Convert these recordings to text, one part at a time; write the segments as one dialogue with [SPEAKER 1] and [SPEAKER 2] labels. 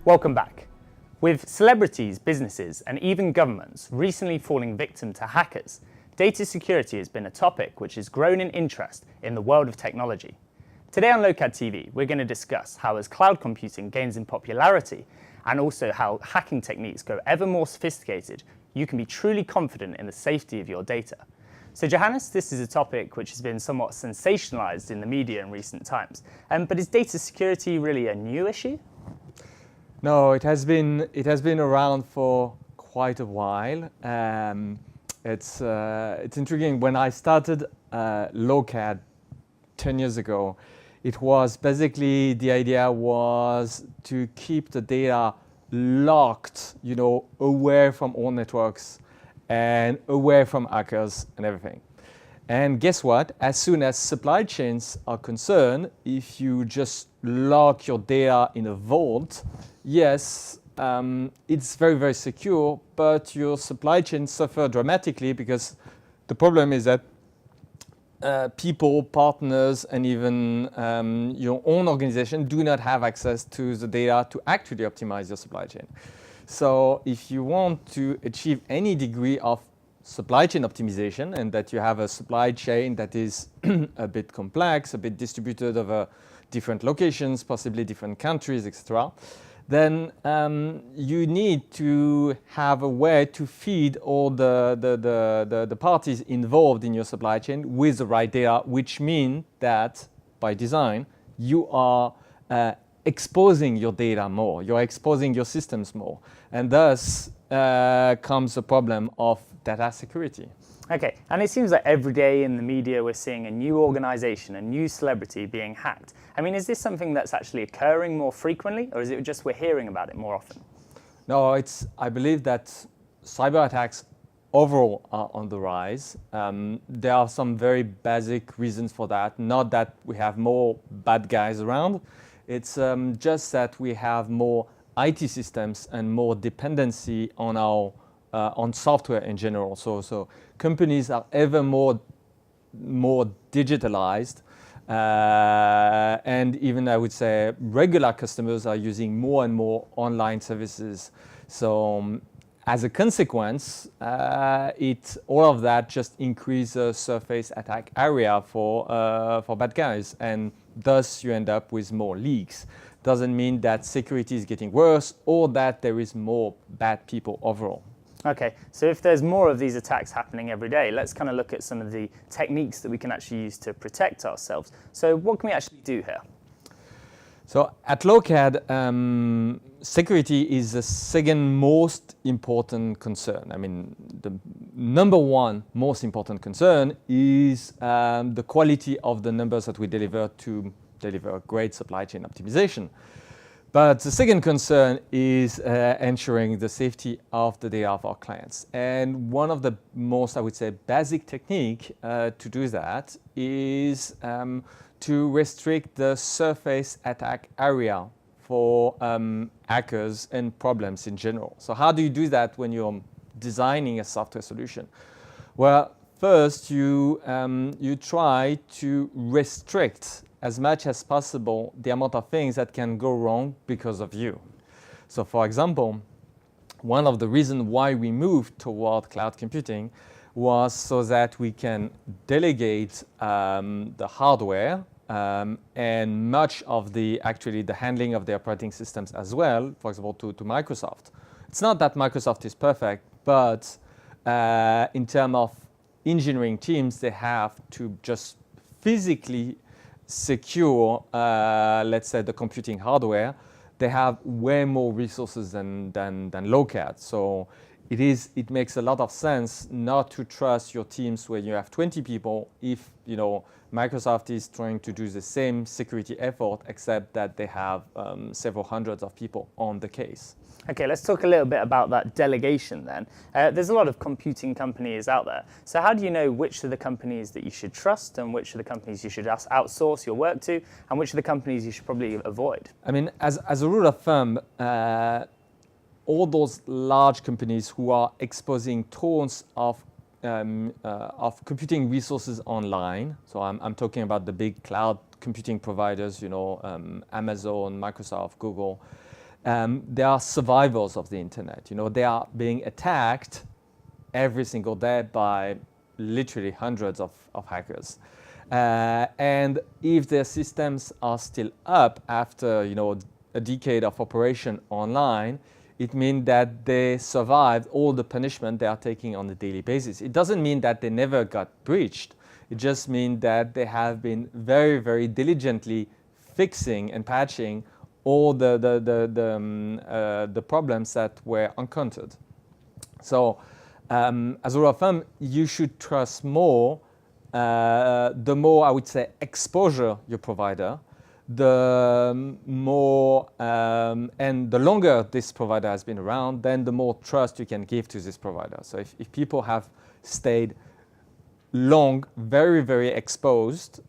[SPEAKER 1] Welcome back. With celebrities, businesses, and even governments recently falling victim to hackers, data security has been a topic which has grown in interest in the world of technology. Today on LokadTV, we're going to discuss how as cloud computing gains in popularity and also how hacking techniques go ever more sophisticated, you can be truly confident in the safety of your data. So Johannes, this is a topic which has been somewhat sensationalized in the media in recent times. But is data security really a new issue?
[SPEAKER 2] No, it has been around for quite a while. It's intriguing. When I started Lokad 10 years ago, it was basically the idea was to keep the data locked, away from all networks and away from hackers and everything. And guess what? As soon as supply chains are concerned, if you just lock your data in a vault, yes, it's very, very secure, but your supply chain suffer dramatically because the problem is that people, partners, and even your own organization do not have access to the data to actually optimize your supply chain. So if you want to achieve any degree of supply chain optimization and that you have a supply chain that is a bit complex, a bit distributed over different locations, possibly different countries, etc., then you need to have a way to feed all the parties involved in your supply chain with the right data, which means that by design, you are exposing your data more, you're exposing your systems more, and thus comes the problem of data security.
[SPEAKER 1] Okay, and it seems like every day in the media we're seeing a new organization, a new celebrity being hacked. I mean, is this something that's actually occurring more frequently, or is it just we're hearing about it more often?
[SPEAKER 2] No, I believe that cyber attacks overall are on the rise. There are some very basic reasons for that. Not that we have more bad guys around. It's just that we have more IT systems and more dependency on our on software in general. So companies are ever more digitalized, and even I would say regular customers are using more and more online services. So as a consequence, all of that just increases the surface attack area for bad guys, and thus you end up with more leaks. Doesn't mean that security is getting worse or that there is more bad people overall.
[SPEAKER 1] Okay, so if there's more of these attacks happening every day, let's kind of look at some of the techniques that we can actually use to protect ourselves. So what can we actually do here?
[SPEAKER 2] So at Lokad, security is the second most important concern. I mean, the number one most important concern is the quality of the numbers that we deliver to deliver great supply chain optimization. But the second concern is ensuring the safety of the data of our clients. And one of the most, I would say, basic technique to do that is to restrict the surface attack area for hackers and problems in general. So how do you do that when you're designing a software solution? Well, first you try to restrict as much as possible the amount of things that can go wrong because of you. So for example, one of the reasons why we moved toward cloud computing was so that we can delegate the hardware and much of the handling of the operating systems as well, for example, to Microsoft. It's not that Microsoft is perfect, but in terms of engineering teams, they have to just physically secure, let's say, the computing hardware. They have way more resources than Lokad. So it makes a lot of sense not to trust your teams when you have 20 people if Microsoft is trying to do the same security effort, except that they have several hundreds of people on the case.
[SPEAKER 1] Okay, let's talk a little bit about that delegation then. There's a lot of computing companies out there. So how do you know which are the companies that you should trust and which are the companies you should outsource your work to and which are the companies you should probably avoid?
[SPEAKER 2] I mean, as a rule of thumb, all those large companies who are exposing tons of computing resources online, so I'm talking about the big cloud computing providers, Amazon, Microsoft, Google, they are survivors of the internet. You know, they are being attacked every single day by literally hundreds of hackers. And if their systems are still up after, you know, a decade of operation online, it means that they survived all the punishment they are taking on a daily basis. It doesn't mean that they never got breached. It just means that they have been very, very diligently fixing and patching all the problems that were encountered. So as a rule of thumb, you should trust more, the more, I would say, exposure your provider, the more and the longer this provider has been around, then the more trust you can give to this provider. So if people have stayed long, very, very exposed,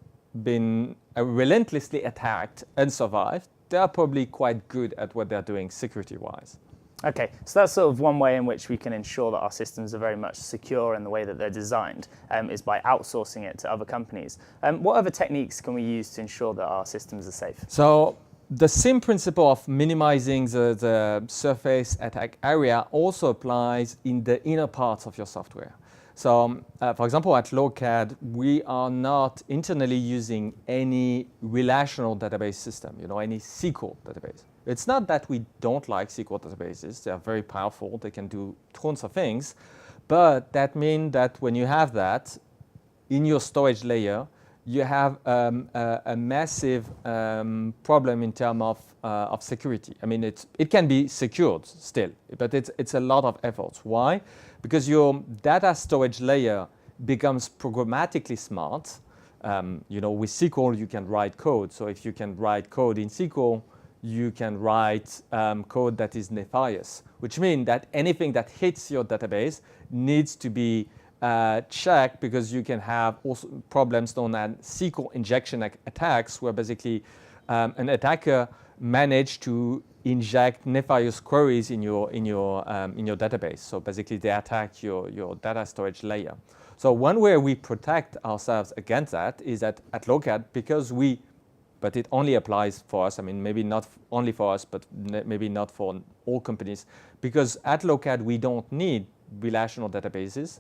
[SPEAKER 2] been relentlessly attacked and survived, they are probably quite good at what they're doing security-wise.
[SPEAKER 1] Okay, so that's sort of one way in which we can ensure that our systems are very much secure in the way that they're designed, is by outsourcing it to other companies. What other techniques can we use to ensure that our systems are safe?
[SPEAKER 2] So the same principle of minimizing the surface attack area also applies in the inner parts of your software. So for example, at Lokad, we are not internally using any relational database system, you know, any SQL database. It's not that we don't like SQL databases. They are very powerful. They can do tons of things. But that means that when you have that in your storage layer, you have a massive problem in terms of security. I mean, it can be secured still, but it's a lot of efforts. Why? Because your data storage layer becomes programmatically smart. You know, with SQL, you can write code. So if you can write code in SQL, you can write code that is nefarious, which means that anything that hits your database needs to be checked, because you can have also problems known as SQL injection attacks, where basically an attacker managed to inject nefarious queries in your database. So basically, they attack your data storage layer. So one way we protect ourselves against that is that at Lokad, because but it only applies for us. I mean, maybe not only for us, but maybe not for all companies. Because at Lokad, we don't need relational databases.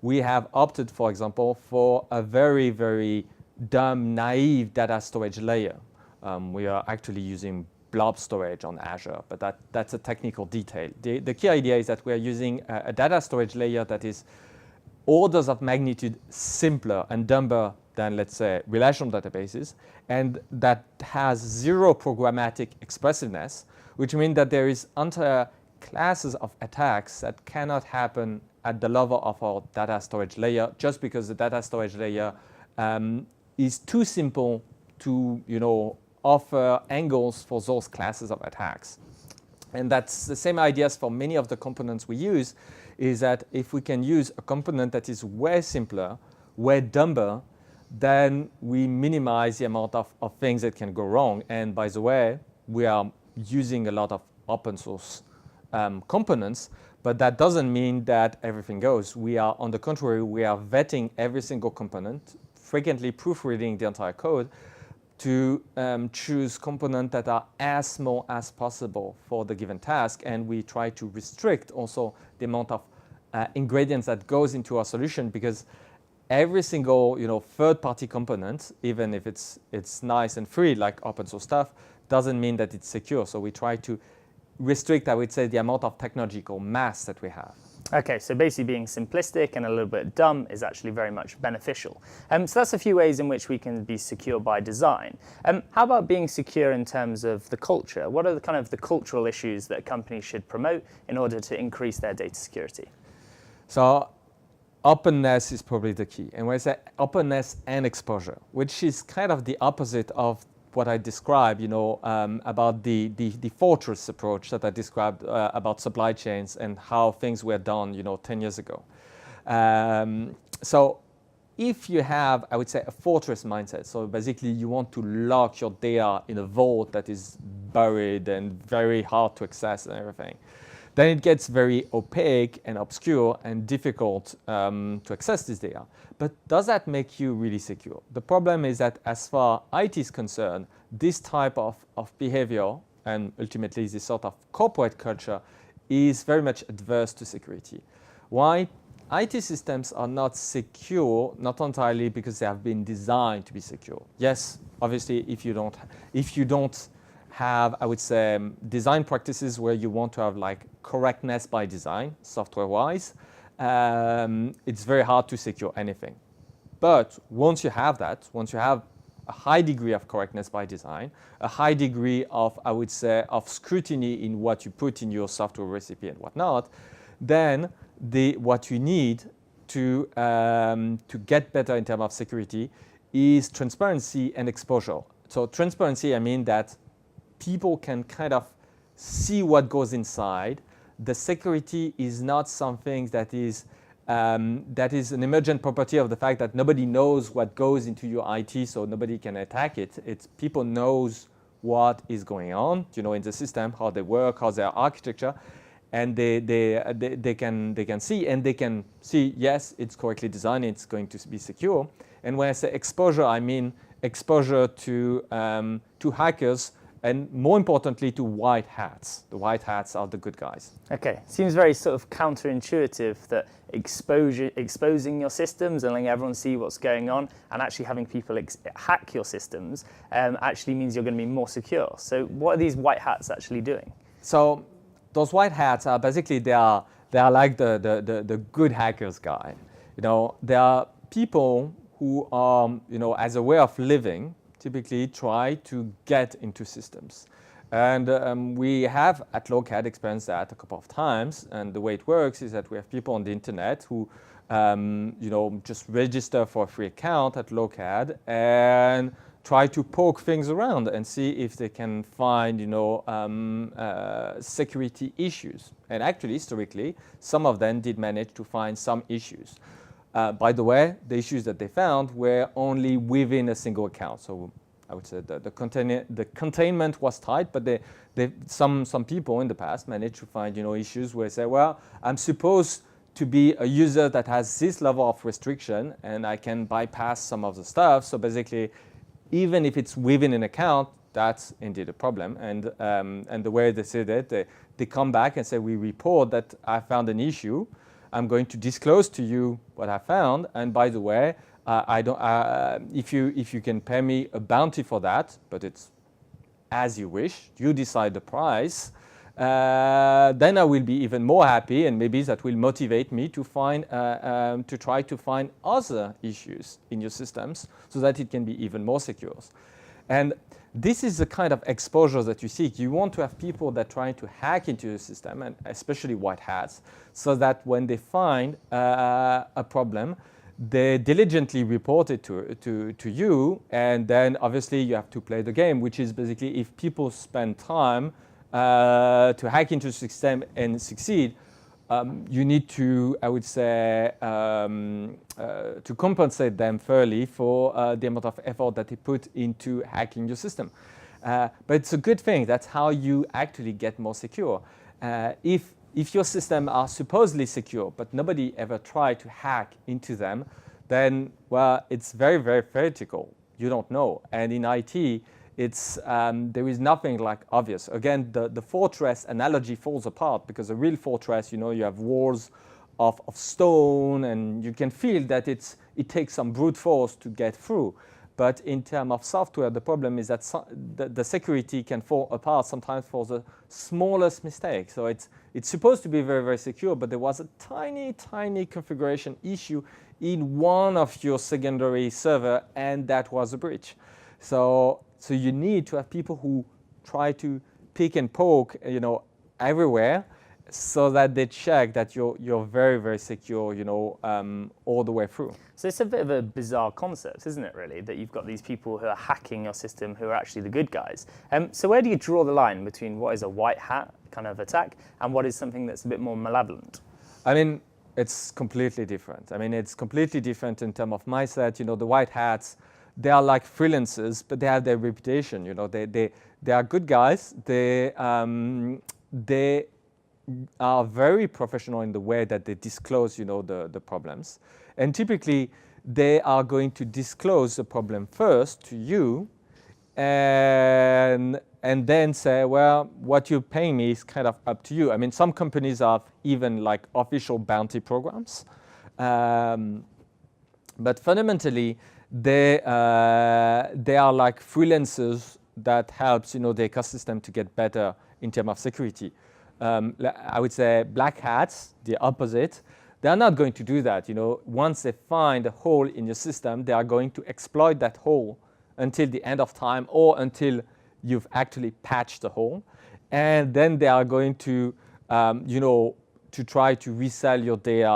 [SPEAKER 2] We have opted, for example, for a very, very dumb, naive data storage layer. We are actually using blob storage on Azure, but that's a technical detail. The key idea is that we are using a data storage layer that is orders of magnitude simpler and dumber than, let's say, relational databases, and that has zero programmatic expressiveness, which means that there is entire classes of attacks that cannot happen at the level of our data storage layer, just because the data storage layer is too simple to, you know, offer angles for those classes of attacks. And that's the same ideas for many of the components we use, is that if we can use a component that is way simpler, way dumber, then we minimize the amount of things that can go wrong. And by the way, we are using a lot of open source components, but that doesn't mean that everything goes. We are, on the contrary, we are vetting every single component, frequently proofreading the entire code to choose components that are as small as possible for the given task. And we try to restrict also the amount of ingredients that goes into our solution, because every single, you know, third-party component, even if it's nice and free like open source stuff, doesn't mean that it's secure. So we try to restrict, I would say, the amount of technological mass that we have.
[SPEAKER 1] Okay, so basically being simplistic and a little bit dumb is actually very much beneficial. So that's a few ways in which we can be secure by design. How about being secure in terms of the culture? What are the cultural issues that companies should promote in order to increase their data security?
[SPEAKER 2] So openness is probably the key. And when I say openness and exposure, which is kind of the opposite of what I described, you know, about the fortress approach that I described about supply chains and how things were done, you know, 10 years ago. So if you have, I would say, a fortress mindset, so basically you want to lock your data in a vault that is buried and very hard to access and everything, then it gets very opaque and obscure and difficult to access this data. But does that make you really secure? The problem is that as far as IT is concerned, this type of behavior and ultimately this sort of corporate culture is very much adverse to security. Why? IT systems are not secure, not entirely because they have been designed to be secure. Yes, obviously, if you don't have, I would say, design practices where you want to have like correctness by design, software-wise, it's very hard to secure anything. But once you have that, once you have a high degree of correctness by design, a high degree of, I would say, of scrutiny in what you put in your software recipe and whatnot, then what you need to get better in terms of security is transparency and exposure. So transparency, I mean that people can kind of see what goes inside. The security is not something that is an emergent property of the fact that nobody knows what goes into your IT, so nobody can attack it. It's people knows what is going on, in the system, how they work, how their architecture, and they can see, yes, it's correctly designed, it's going to be secure. And when I say exposure, I mean exposure to hackers, and more importantly, to white hats. The white hats are the good guys.
[SPEAKER 1] Okay, seems very sort of counterintuitive that exposing your systems and letting everyone see what's going on and actually having people hack your systems actually means you're going to be more secure. So what are these white hats actually doing?
[SPEAKER 2] So those white hats are basically, they are like the good hackers guy. They are people who are, as a way of living, typically try to get into systems. And we have at Lokad experienced that a couple of times. And the way it works is that we have people on the internet who just register for a free account at Lokad and try to poke things around and see if they can find security issues. And actually, historically, some of them did manage to find some issues. By the way, the issues that they found were only within a single account. So I would say the containment was tight, but some people in the past managed to find issues where they say, well, I'm supposed to be a user that has this level of restriction, and I can bypass some of the stuff. So basically, even if it's within an account, that's indeed a problem. And the way they say that, they come back and say, we report that I found an issue. I'm going to disclose to you what I found. And by the way, if you can pay me a bounty for that, but it's as you wish, you decide the price, then I will be even more happy, and maybe that will motivate me to try to find other issues in your systems so that it can be even more secure. And this is the kind of exposure that you seek. You want to have people that try to hack into your system, and especially white hats, so that when they find a problem, they diligently report it to you, and then obviously you have to play the game, which is basically if people spend time to hack into the system and succeed, you need to, I would say, to compensate them fairly for the amount of effort that they put into hacking your system. But it's a good thing. That's how you actually get more secure. If your systems are supposedly secure, but nobody ever tried to hack into them, then, well, it's very, very theoretical. You don't know. And in IT, there is nothing like obvious. Again, the fortress analogy falls apart because a real fortress, you have walls of stone, and you can feel that it takes some brute force to get through. But in terms of software, the problem is that the security can fall apart sometimes for the smallest mistake. So it's supposed to be very, very secure, but there was a tiny, tiny configuration issue in one of your secondary server, and that was a breach. So you need to have people who try to pick and poke, everywhere, so that they check that you're very, very secure, all the way through.
[SPEAKER 1] So it's a bit of a bizarre concept, isn't it, really, that you've got these people who are hacking your system who are actually the good guys. So where do you draw the line between what is a white hat kind of attack and what is something that's a bit more malevolent?
[SPEAKER 2] I mean, it's completely different. It's completely different in terms of mindset. The white hats, they are like freelancers, but they have their reputation. They are good guys. They are very professional in the way that they disclose, the problems. And typically, they are going to disclose the problem first to you and then say, well, what you're paying me is kind of up to you. I mean, some companies have even like official bounty programs, but fundamentally, they are like freelancers that helps the ecosystem to get better in terms of security. I would say black hats, the opposite. They're not going to do that. Once they find a hole in your system, they are going to exploit that hole until the end of time or until you've actually patched the hole, and then they are going to to try to resell your data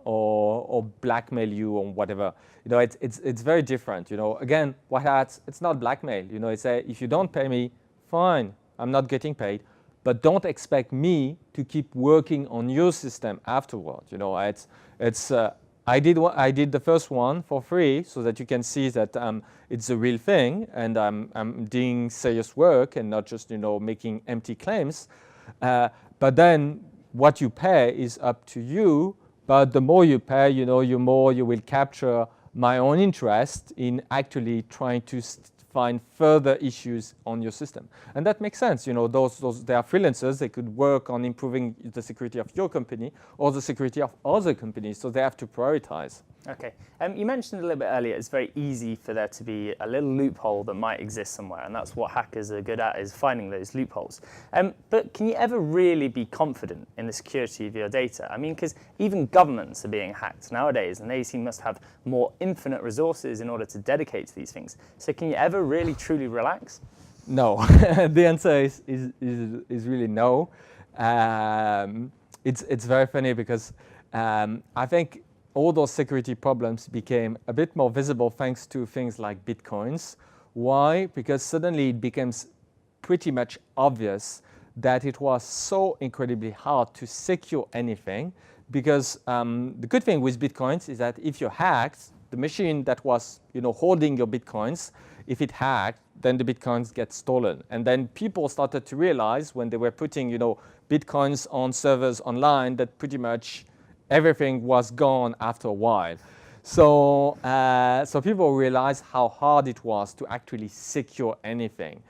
[SPEAKER 2] or blackmail you or whatever. It's very different. Again, white hats, it's not blackmail. It's if you don't pay me, fine, I'm not getting paid, but don't expect me to keep working on your system afterward. I did the first one for free so that you can see that it's a real thing and I'm doing serious work and not just making empty claims. But then what you pay is up to you. But the more you pay, the more you will capture my own interest in actually trying to find further issues on your system. And that makes sense. Those they are freelancers. They could work on improving the security of your company or the security of other companies. So they have to prioritize.
[SPEAKER 1] Okay. You mentioned a little bit earlier, it's very easy for there to be a little loophole that might exist somewhere, and that's what hackers are good at, is finding those loopholes. But can you ever really be confident in the security of your data? I mean, because even governments are being hacked nowadays, and they must have more infinite resources in order to dedicate to these things. So can you ever really truly relax?
[SPEAKER 2] No. The answer is really no. It's very funny because I think all those security problems became a bit more visible thanks to things like Bitcoins. Why? Because suddenly it becomes pretty much obvious that it was so incredibly hard to secure anything, because the good thing with Bitcoins is that if you're hacked, the machine that was holding your Bitcoins, if it hacked, then the Bitcoins get stolen. And then people started to realize when they were putting Bitcoins on servers online that pretty much everything was gone after a while. So people realized how hard it was to actually secure anything.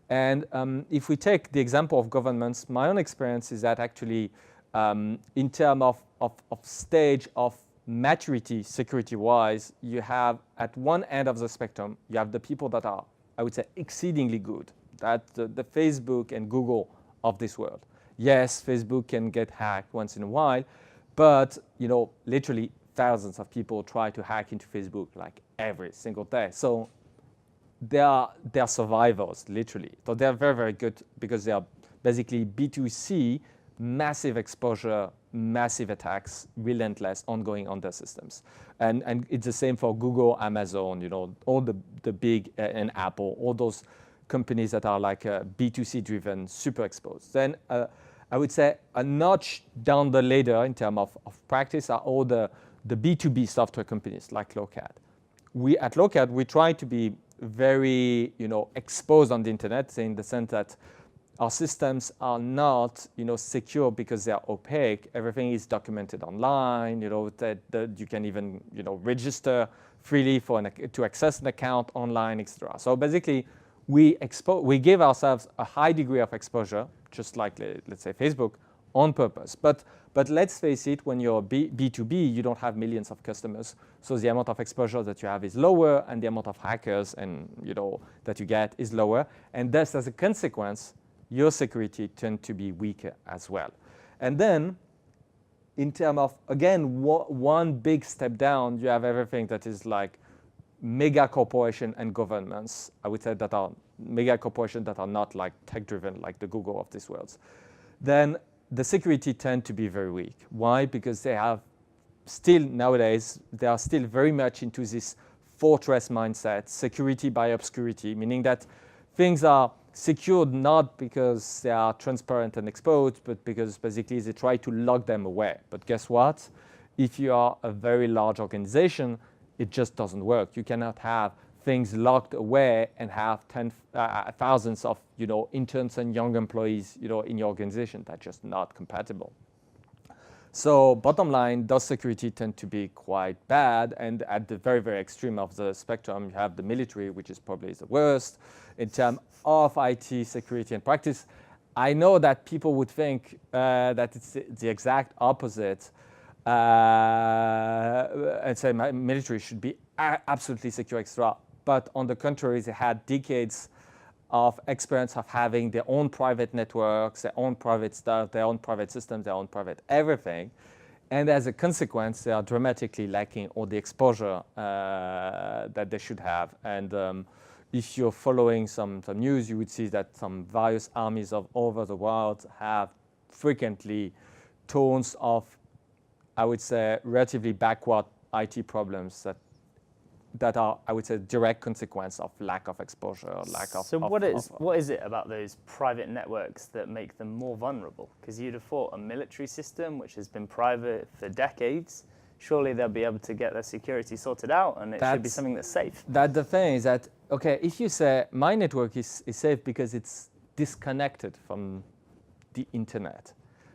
[SPEAKER 2] And if we take the example of governments, my own experience is that actually in terms of stage of maturity security-wise, you have at one end of the spectrum, you have the people that are, I would say, exceedingly good. That's the Facebook and Google of this world. Yes, Facebook can get hacked once in a while, but literally thousands of people try to hack into Facebook like every single day. So they are survivors, literally. So they are very, very good because they are basically B2C, massive exposure, massive attacks, relentless, ongoing on their systems. And it's the same for Google, Amazon, all the big, and Apple, all those companies that are like B2C driven, super exposed. Then I would say a notch down the ladder in terms of practice are all the B2B software companies like Lokad. At Lokad, we try to be very exposed on the internet, in the sense that our systems are not secure because they are opaque. Everything is documented online. That you can even register freely to access an account online, etc. So basically, we give ourselves a high degree of exposure, just like let's say Facebook, on purpose. But let's face it, when you're B2B, you don't have millions of customers, so the amount of exposure that you have is lower, and the amount of hackers and that you get is lower, and thus as a consequence, your security tends to be weaker as well. And then, in terms of again one big step down, you have everything that is like mega corporation and governments. I would say that are mega corporations that are not like tech driven, like the Google of this world. Then the security tend to be very weak. Why? Because they have still nowadays, they are still very much into this fortress mindset, security by obscurity, meaning that things are secured not because they are transparent and exposed, but because basically they try to lock them away. But guess what? If you are a very large organization, it just doesn't work. You cannot have things locked away and have thousands of interns and young employees in your organization. That's just not compatible. So bottom line, those security tend to be quite bad. And at the very, very extreme of the spectrum, you have the military, which is probably the worst in terms of IT security and practice. I know that people would think that it's the exact opposite and say my military should be absolutely secure extra. But on the contrary, they had decades of experience of having their own private networks, their own private stuff, their own private systems, their own private everything. And as a consequence, they are dramatically lacking all the exposure that they should have. And if you're following some news, you would see that some various armies all over the world have frequently tons of, I would say, relatively backward IT problems that are, I would say, direct consequence of lack of exposure, lack of.
[SPEAKER 1] So what is it about those private networks that make them more vulnerable? Because you'd have thought a military system, which has been private for decades, surely they'll be able to get their security sorted out, and it should be something that's safe.
[SPEAKER 2] That the thing is that, okay, if you say my network is safe because it's disconnected from the internet,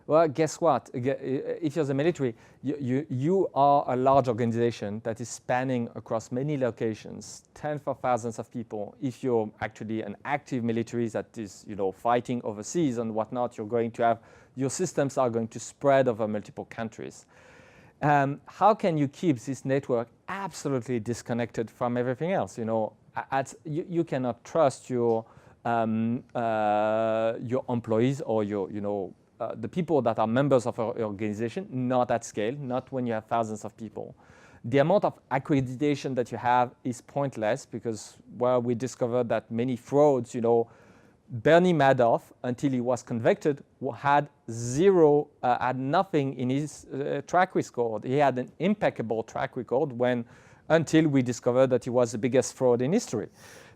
[SPEAKER 2] well, guess what? If you're the military, you are a large organization that is spanning across many locations, tens of thousands of people. If you're actually an active military that is, fighting overseas and whatnot, you're going to have your systems are going to spread over multiple countries. How can you keep this network absolutely disconnected from everything else? You cannot trust your employees or the people that are members of our organization, not at scale, not when you have thousands of people. The amount of accreditation that you have is pointless because, well, we discovered that many frauds, Bernie Madoff, until he was convicted, had nothing in his track record. He had an impeccable track record until we discovered that he was the biggest fraud in history.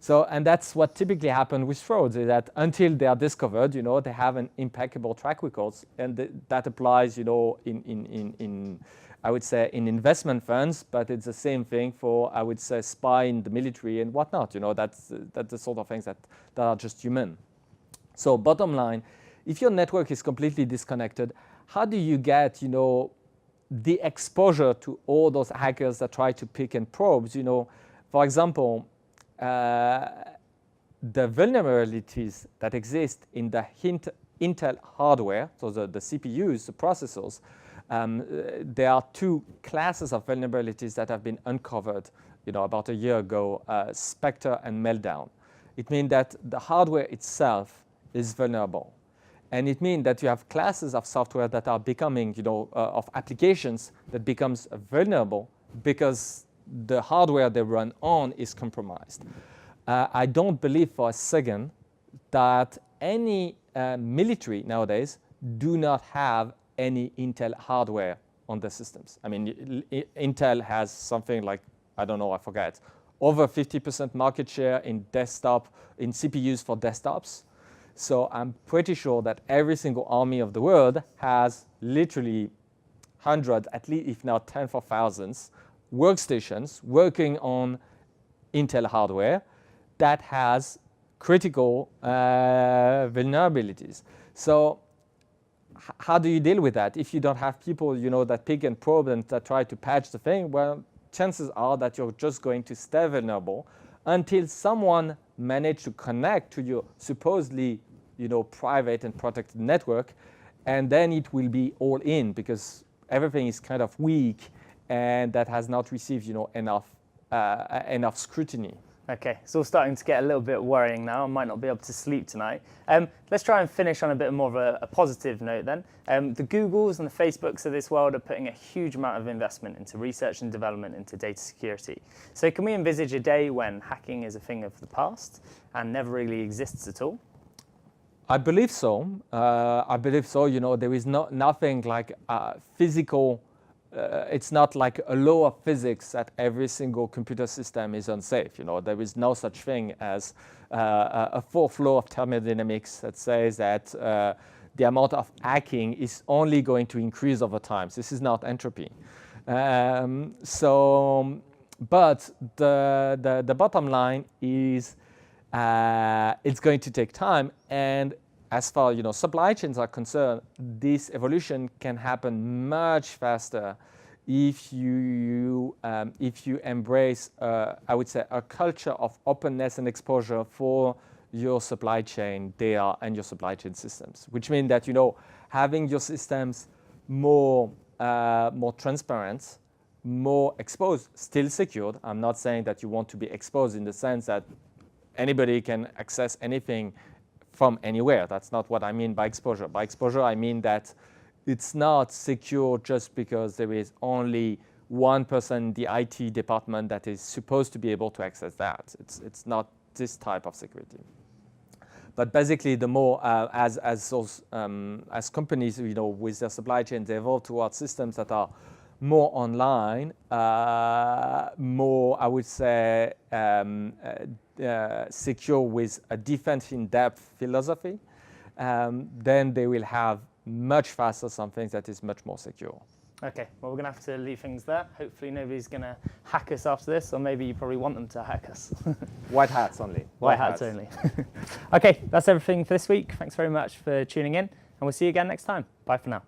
[SPEAKER 2] So, and that's what typically happens with frauds, is that until they are discovered, they have an impeccable track record, and that applies, in I would say in investment funds, but it's the same thing for, I would say, spy in the military and whatnot. That's the sort of things that are just human. So, bottom line, if your network is completely disconnected, how do you get, the exposure to all those hackers that try to pick and probe? For example, the vulnerabilities that exist in the Intel hardware, so the CPUs, the processors, there are two classes of vulnerabilities that have been uncovered, about a year ago, Spectre and Meltdown. It means that the hardware itself is vulnerable. And it means that you have classes of software that are becoming, of applications that becomes vulnerable because the hardware they run on is compromised. I don't believe for a second that any military nowadays do not have any Intel hardware on the systems. I mean, Intel has something like, I don't know, I forget, over 50% market share in CPUs for desktops. So I'm pretty sure that every single army of the world has literally hundreds, at least if not tens of thousands, workstations working on Intel hardware that has critical vulnerabilities. So how do you deal with that? If you don't have people, that pick and probe and that try to patch the thing, well, chances are that you're just going to stay vulnerable until someone managed to connect to your supposedly, private and protected network, and then it will be all in because everything is kind of weak and that has not received, enough scrutiny.
[SPEAKER 1] Okay, it's all starting to get a little bit worrying now. I might not be able to sleep tonight. Let's try and finish on a bit more of a positive note then. The Googles and the Facebooks of this world are putting a huge amount of investment into research and development into data security. So can we envisage a day when hacking is a thing of the past and never really exists at all?
[SPEAKER 2] I believe so. There is nothing like physical. It's not like a law of physics that every single computer system is unsafe. There is no such thing as a fourth law of thermodynamics that says that the amount of hacking is only going to increase over time. This is not entropy. But the bottom line is it's going to take time, and as far supply chains are concerned, this evolution can happen much faster if you embrace, I would say, a culture of openness and exposure for your supply chain data and your supply chain systems, which means that having your systems more transparent, more exposed, still secured. I'm not saying that you want to be exposed in the sense that anybody can access anything from anywhere. That's not what I mean by exposure. By exposure, I mean that it's not secure just because there is only one person in the IT department that is supposed to be able to access that. It's not this type of security. But basically, the more as companies, with their supply chain, they evolve towards systems that are more online, more, I would say, secure with a defense in depth philosophy, then they will have much faster something that is much more secure.
[SPEAKER 1] Okay, well, we're going to have to leave things there. Hopefully nobody's going to hack us after this, or maybe you probably want them to hack us.
[SPEAKER 2] White hats only.
[SPEAKER 1] White hats only. Okay, that's everything for this week. Thanks very much for tuning in, and we'll see you again next time. Bye for now.